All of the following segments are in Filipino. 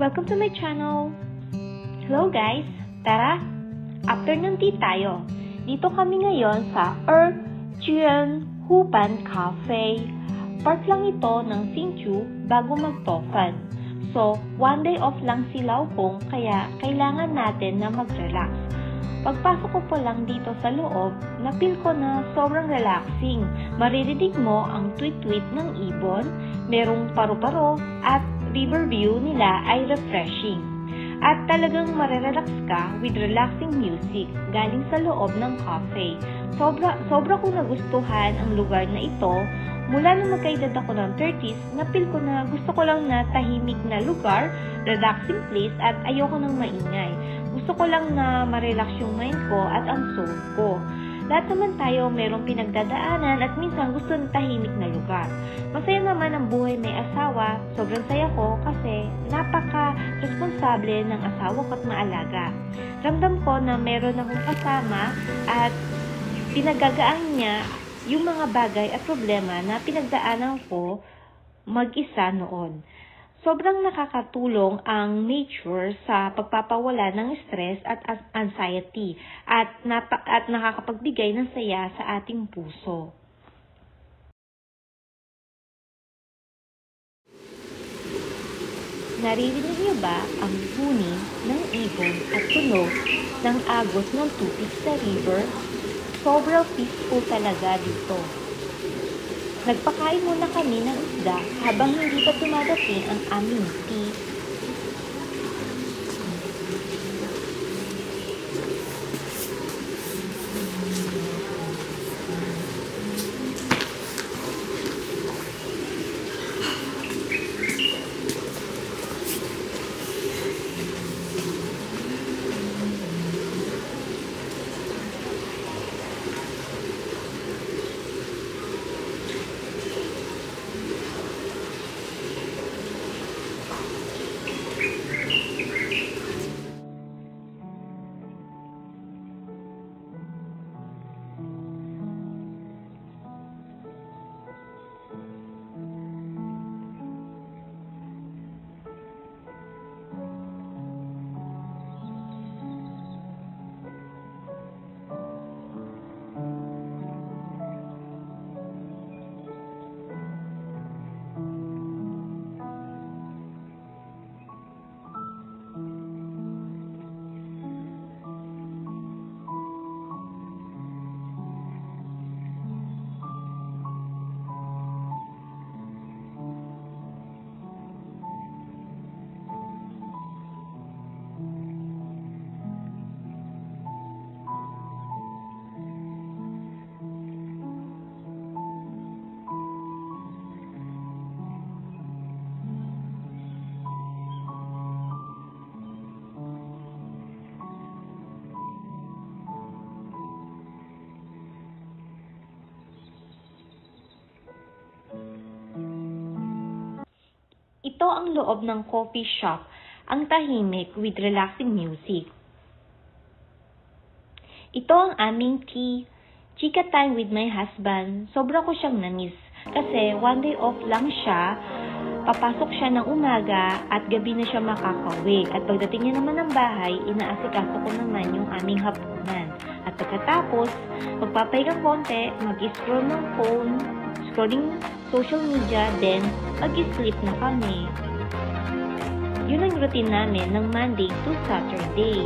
Welcome to my channel! Hello guys! Tara! Afternoon tea tayo! Dito kami ngayon sa Juan Hupan Cafe. Part lang ito ng Hsinchu bago mag-Tofan. So, one day off lang si Laopong kaya kailangan natin na mag-relax. Pagpasok ko pa lang dito sa loob, napil ko na sobrang relaxing. Maririnig mo ang tweet-tweet ng ibon, merong paru-paro at river view nila ay refreshing. At talagang marerelax ka with relaxing music galing sa loob ng cafe. Sobra ko nagustuhan ang lugar na ito. Mula nung magkaedad ako ng 30s, napil ko na gusto ko lang na tahimik na lugar, relaxing place at ayoko nang maingay. Gusto ko lang na marelax yung mind ko at ang soul ko. Lahat naman tayo merong pinagdadaanan at minsan gusto ng tahimik na lugar. Masaya naman ang buhay may asawa. Sobrang saya ko kasi napaka-responsable ng asawa ko at maalaga. Ramdam ko na meron akong kasama at pinagagaan niya yung mga bagay at problema na pinagdaanan ko mag-isa noon. Sobrang nakakatulong ang nature sa pagpapawala ng stress at anxiety at nakakapagbigay ng saya sa ating puso. Naririnig niyo ba ang huni ng ibon at tunog ng agos ng tubig sa river? Sobrang peaceful talaga dito. Nagpakain muna kami ng isda habang hindi pa dumadating ang aming tea. Ito ang loob ng coffee shop, ang tahimik with relaxing music. Ito ang aming tea, chika time with my husband. Sobra ko siyang na-miss kasi one day off lang siya, papasok siya ng umaga at gabi na siya makakauwi. At pagdating niya naman ng bahay, inaasikaso ko naman yung aming hapunan. At pagkatapos, magpapahinga konti, mag-scroll ng phone, scrolling social media, then mag-sleep na kami. Yun ang routine namin ng Monday to Saturday.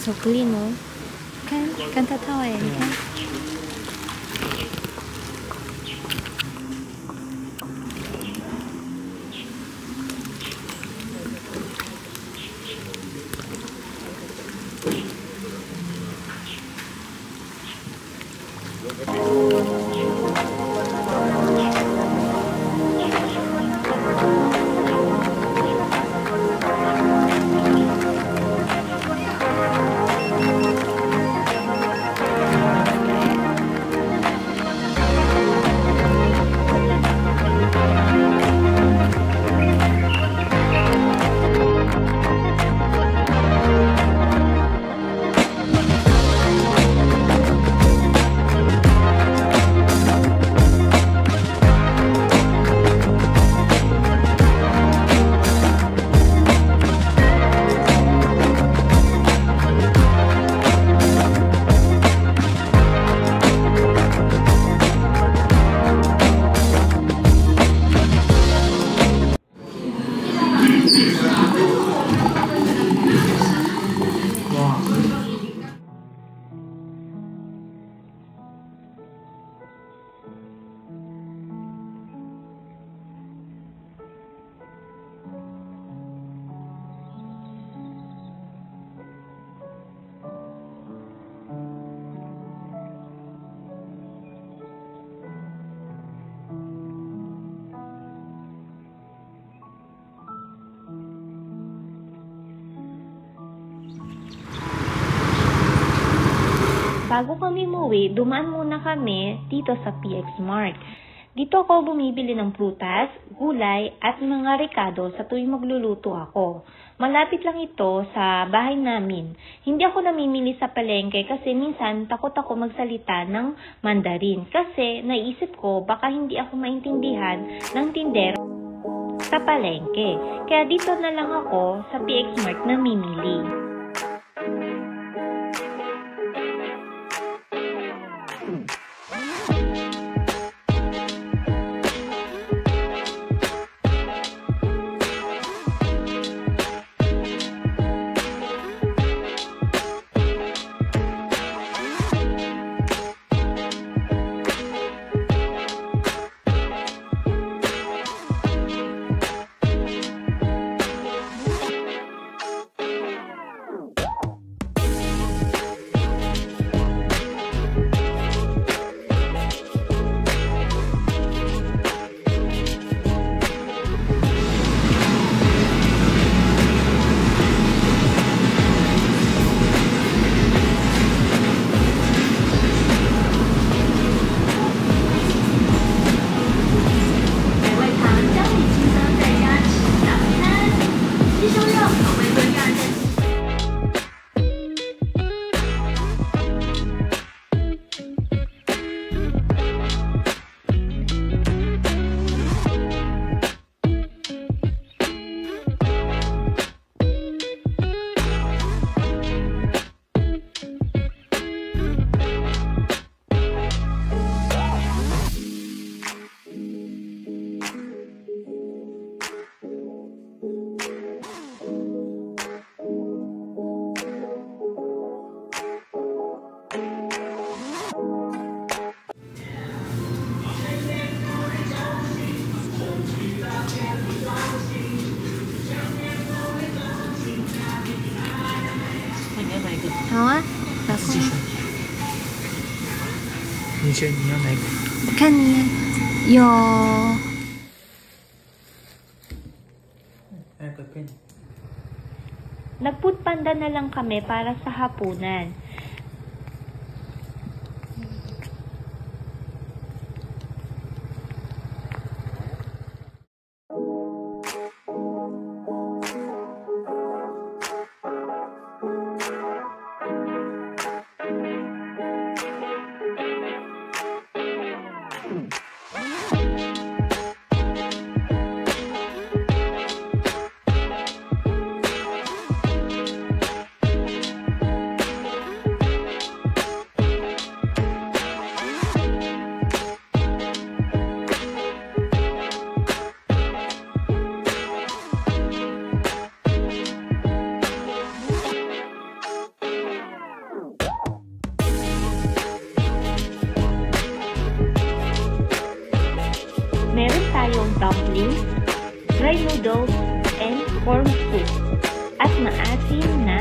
So clean, no? Kan tatawa yan, kan? Bago kami umuwi, dumaan muna kami dito sa PX Mart. Dito ako bumibili ng prutas, gulay at mga rekado sa tuwing magluluto ako. Malapit lang ito sa bahay namin. Hindi ako namimili sa palengke kasi minsan takot ako magsalita ng Mandarin. Kasi naisip ko baka hindi ako maintindihan ng tindero sa palengke. Kaya dito na lang ako sa PX Mart namimili.继续。你选你要哪个？我看你有Nagputpanda na lang kami para sa hapunan. tayong dumplings, dry noodles, and corn soup, at maasim na